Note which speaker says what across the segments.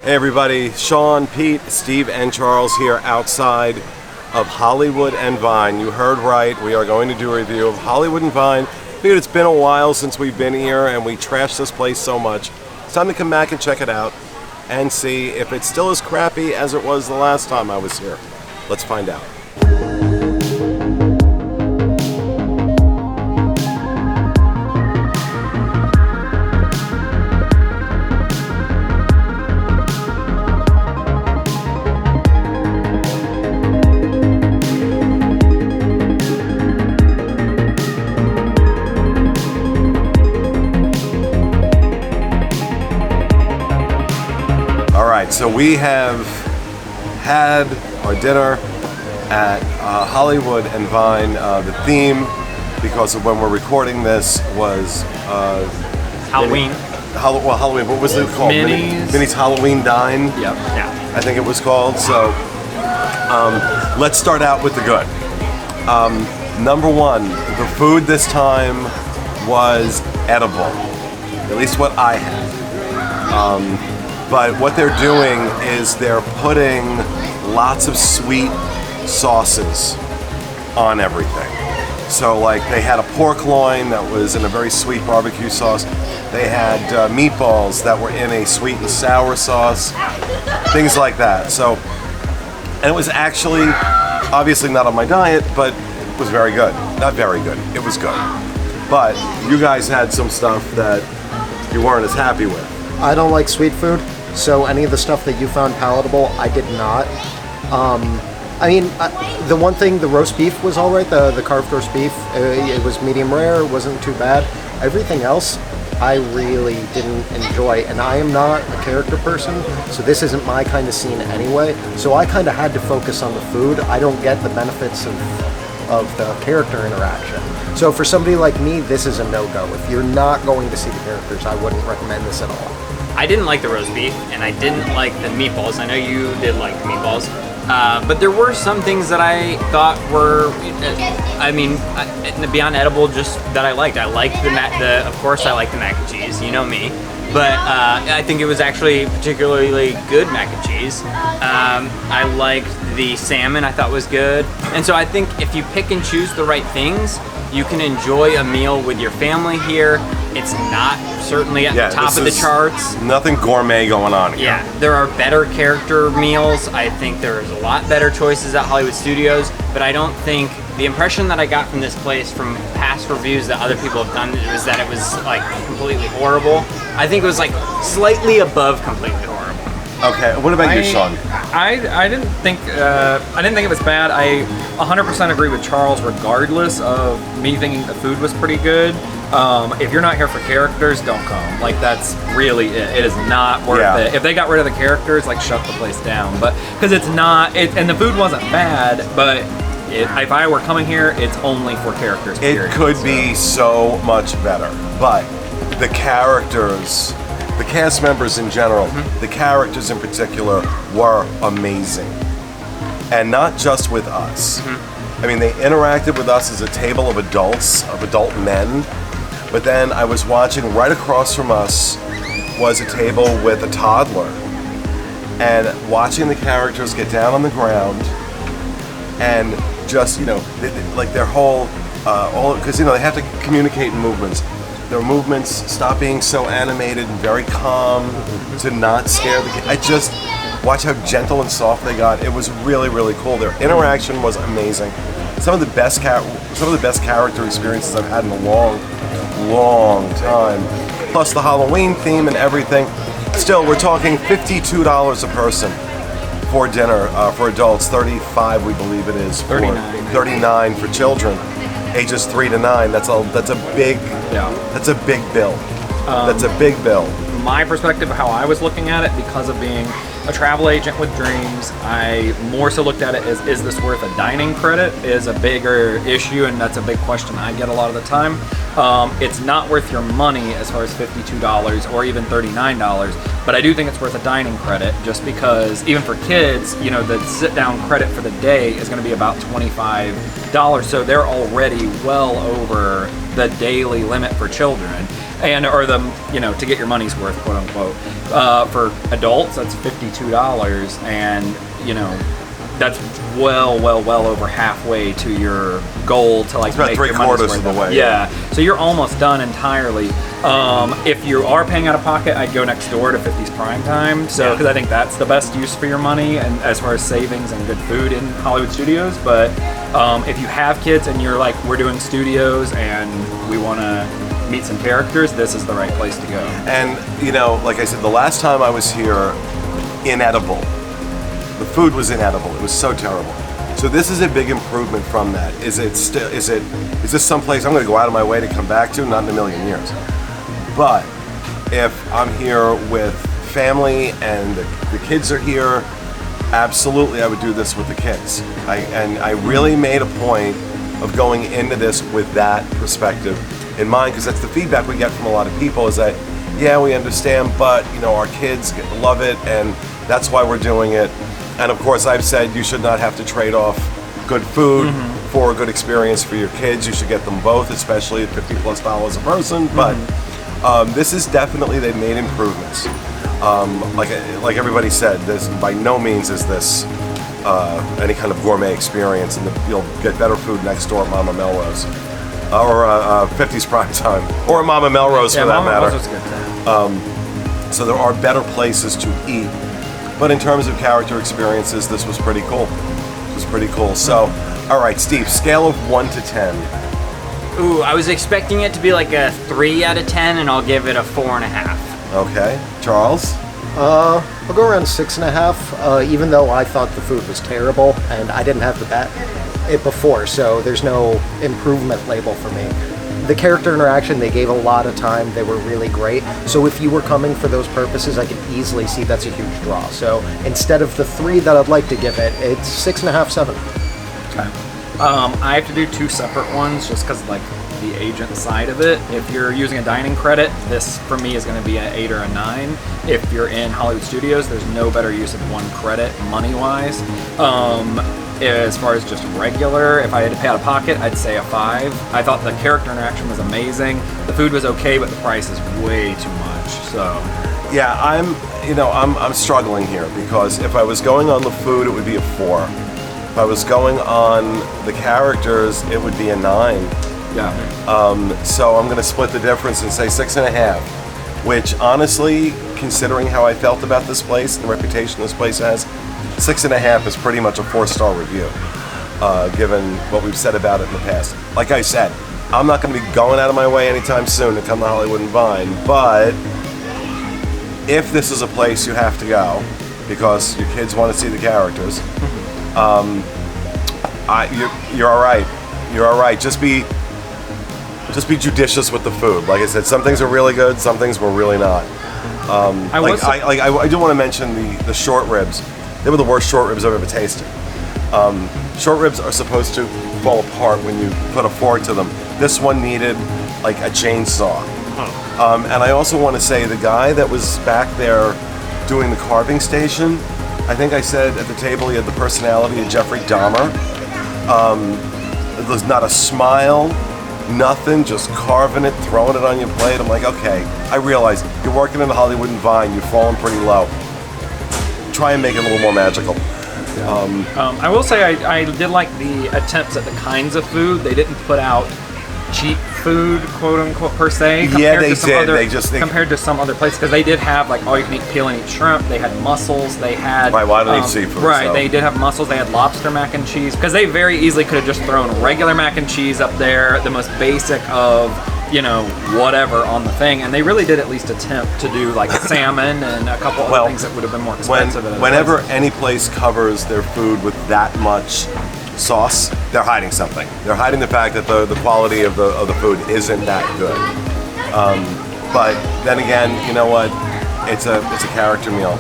Speaker 1: Hey everybody, Sean, Pete, Steve, and Charles here outside of Hollywood and Vine. You heard right, we are going to do a review of Hollywood and Vine. Dude, it's been a while since we've been here and we trashed this place so much. It's time to come back and check it out and see if it's still as crappy as it was the last time I was here. Let's find out. So we have had our dinner at Hollywood and Vine. The theme, because of when we're recording this, was
Speaker 2: Halloween.
Speaker 1: Halloween. What was it called? Minnie's Halloween Dine.
Speaker 3: Yep. Yeah.
Speaker 1: I think it was called. So let's start out with the good. Number one, the food this time was edible. At least what I had. But what they're doing is they're putting lots of sweet sauces on everything. So like they had a pork loin that was in a very sweet barbecue sauce. They had meatballs that were in a sweet and sour sauce. Things like that. So, and it was actually obviously not on my diet, but it was very good. Not very good. It was good. But you guys had some stuff that you weren't as happy with.
Speaker 4: I don't like sweet food, so any of the stuff that you found palatable, I did not. The one thing, the roast beef was all right, the carved roast beef. It was medium rare, it wasn't too bad. Everything else, I really didn't enjoy, and I am not a character person, so this isn't my kind of scene anyway, so I kind of had to focus on the food. I don't get the benefits of the character interaction. So for somebody like me, this is a no-go. If you're not going to see the characters, I wouldn't recommend this at all.
Speaker 3: I didn't like the roast beef, and I didn't like the meatballs. I know you did like the meatballs, but there were some things that I thought were, beyond edible, just that I liked. I liked of course I like the mac and cheese, you know me, but I think it was actually particularly good mac and cheese. I liked the salmon, I thought was good, and so I think if you pick and choose the right things, you can enjoy a meal with your family here. It's not certainly at the top of the charts.
Speaker 1: Nothing gourmet going on here.
Speaker 3: Yeah, there are better character meals. I think there's a lot better choices at Hollywood Studios, but I don't think the impression that I got from this place from past reviews that other people have done was that it was like completely horrible. I think it was like slightly above completely horrible.
Speaker 1: Okay, what about you, Sean?
Speaker 5: I didn't think it was bad. I 100% agree with Charles, regardless of me thinking the food was pretty good. If you're not here for characters, don't come. Like, that's really it. It is not worth it. If they got rid of the characters, like, shut the place down. But because it's not, and the food wasn't bad, but if I were coming here, it's only for characters.
Speaker 1: It could be so much better, but the characters. The cast members in general, the characters in particular, were amazing. And not just with us. I mean, they interacted with us as a table of adults, of adult men, but then I was watching right across from us was a table with a toddler. And watching the characters get down on the ground and just, like their whole, because, they have to communicate in movements. Their movements stop being so animated and very calm to not scare the kids. I just watch how gentle and soft they got. It was really, really cool. Their interaction was amazing. Some of the best character experiences I've had in a long, long time. Plus the Halloween theme and everything. Still, we're talking $52 a person for dinner for adults. $35, we believe it is. For $39 for children. Ages 3 to 9. That's a big bill. That's a big bill.
Speaker 5: My perspective of how I was looking at it, because of being a travel agent with dreams, I more so looked at it as, is this worth a dining credit, is a bigger issue, and that's a big question I get a lot of the time. It's not worth your money as far as $52 or even $39, but I do think it's worth a dining credit, just because even for kids, the sit-down credit for the day is going to be about $25, so they're already well over the daily limit for children. and or the to get your money's worth, quote unquote. For adults, that's $52, and that's well over halfway to your goal to like
Speaker 1: It's about
Speaker 5: make your money's
Speaker 1: 3/4
Speaker 5: worth
Speaker 1: of the way.
Speaker 5: Yeah, so you're almost done entirely. If you are paying out of pocket, I'd go next door to 50's Prime Time. So because I think that's the best use for your money, and as far as savings and good food in Hollywood studios. But if you have kids and you're like, we're doing studios and we want to meet some characters, this is the right place to go.
Speaker 1: And like I said, the last time I was here, inedible. The food was inedible. It was so terrible. So this is a big improvement from that. Is this someplace I'm going to go out of my way to come back to? Not in a million years. But if I'm here with family and the kids are here, absolutely I would do this with the kids. I really made a point of going into this with that perspective in mind, because that's the feedback we get from a lot of people, is that, yeah, we understand, but our kids love it, and that's why we're doing it. And of course, I've said you should not have to trade off good food for a good experience for your kids. You should get them both, especially at $50+ a person. But this is definitely, they've made improvements. Like everybody said, this by no means is this any kind of gourmet experience, and you'll get better food next door at Mama Melrose. Or 50's Prime Time, or Mama Melrose for that matter.
Speaker 5: Melrose was good.
Speaker 1: So there are better places to eat. But in terms of character experiences, this was pretty cool. It was pretty cool. So, all right, Steve, scale of 1 to 10.
Speaker 3: Ooh, I was expecting it to be like a 3 out of 10, and I'll give it a 4.5.
Speaker 1: Okay, Charles?
Speaker 4: I'll go around 6.5, even though I thought the food was terrible, and I didn't have it before, so there's no improvement label for me. The character interaction, they gave a lot of time. They were really great. So if you were coming for those purposes, I could easily see that's a huge draw. So instead of the 3 that I'd like to give it, it's 6.5, 7.
Speaker 5: Okay. I have to do 2 separate ones just because like the agent side of it. If you're using a dining credit, this for me is going to be an 8 or a 9. If you're in Hollywood Studios, there's no better use of 1 credit money-wise. As far as just regular, if I had to pay out of pocket, I'd say a 5. I thought the character interaction was amazing. The food was okay, but the price is way too much. So,
Speaker 1: Yeah, I'm struggling here, because if I was going on the food, it would be a 4. If I was going on the characters, it would be a 9.
Speaker 5: yeah.
Speaker 1: So I'm going to split the difference and say 6.5, which honestly, considering how I felt about this place and the reputation this place has, 6.5 is pretty much a 4-star review, given what we've said about it in the past. Like I said, I'm not going to be going out of my way anytime soon to come to Hollywood and Vine, but if this is a place you have to go because your kids want to see the characters, you're all right. You're all right. Just be judicious with the food. Like I said, some things are really good, some things were really not. I do want to mention the short ribs. They were the worst short ribs I've ever tasted. Short ribs are supposed to fall apart when you put a fork to them. This one needed like a chainsaw. And I also want to say the guy that was back there doing the carving station, I think I said at the table he had the personality of Jeffrey Dahmer. There's not a smile, nothing, just carving it, throwing it on your plate. I'm like, okay, I realize you're working in Hollywood and Vine, you've fallen pretty low. Try and make it a little more magical.
Speaker 5: I will say I did like the attempts at the kinds of food. They didn't put out cheap food, quote unquote, per se.
Speaker 1: Yeah, they did.
Speaker 5: Compared to some other places, because they did have like all you can eat peel and eat shrimp. They had mussels. They had
Speaker 1: right. Well, I don't eat seafood.
Speaker 5: Right.
Speaker 1: So.
Speaker 5: They did have mussels. They had lobster mac and cheese, because they very easily could have just thrown regular mac and cheese up there, the most basic of whatever on the thing, and they really did at least attempt to do like salmon and a couple other things that would have been more expensive.
Speaker 1: Whenever any place covers their food with that much sauce, they're hiding something. They're hiding the fact that the quality of the food isn't that good. But then again, you know what? It's a character meal.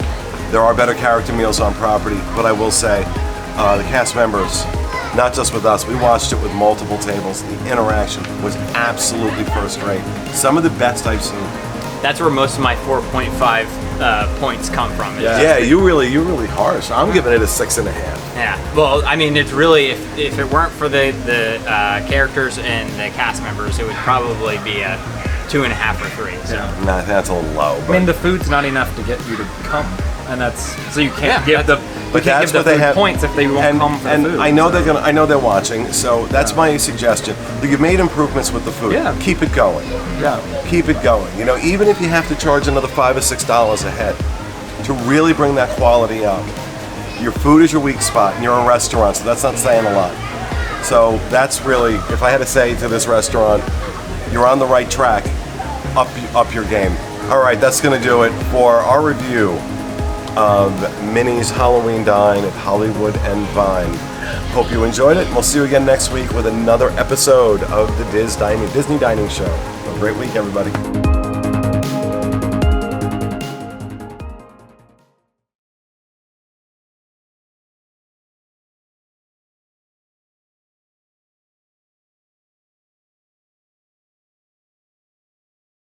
Speaker 1: There are better character meals on property, but I will say the cast members, not just with us, we watched it with multiple tables. The interaction was absolutely first rate. Some of the best I've seen.
Speaker 3: That's where most of my 4.5 points come from.
Speaker 1: Yeah, you're really harsh. I'm giving it a 6.5.
Speaker 3: Yeah, well, I mean, it's really, if it weren't for the characters and the cast members, it would probably be a 2.5 or 3. So.
Speaker 1: Nah, that's a little low.
Speaker 5: I mean, the food's not enough to get you to come, and that's so you can't
Speaker 3: Yeah,
Speaker 5: give the
Speaker 1: But
Speaker 5: you can't
Speaker 1: that's
Speaker 5: give
Speaker 1: what
Speaker 5: the
Speaker 1: they
Speaker 5: food
Speaker 1: have.
Speaker 5: points if they won't come for
Speaker 1: and
Speaker 5: the food.
Speaker 1: I know
Speaker 5: so.
Speaker 1: I know they're watching. So that's my suggestion. You've made improvements with the food.
Speaker 5: Yeah.
Speaker 1: Keep it going.
Speaker 5: Yeah.
Speaker 1: Keep it going. You know, even if you have to charge another $5 or $6 a head to really bring that quality up. Your food is your weak spot, and you're a restaurant, so that's not saying a lot. So that's really, if I had to say to this restaurant, you're on the right track. Up your game. All right, that's going to do it for our review of Minnie's Halloween Dine at Hollywood and Vine. Hope you enjoyed it, and we'll see you again next week with another episode of the Disney Dining Show. Have a great week, everybody.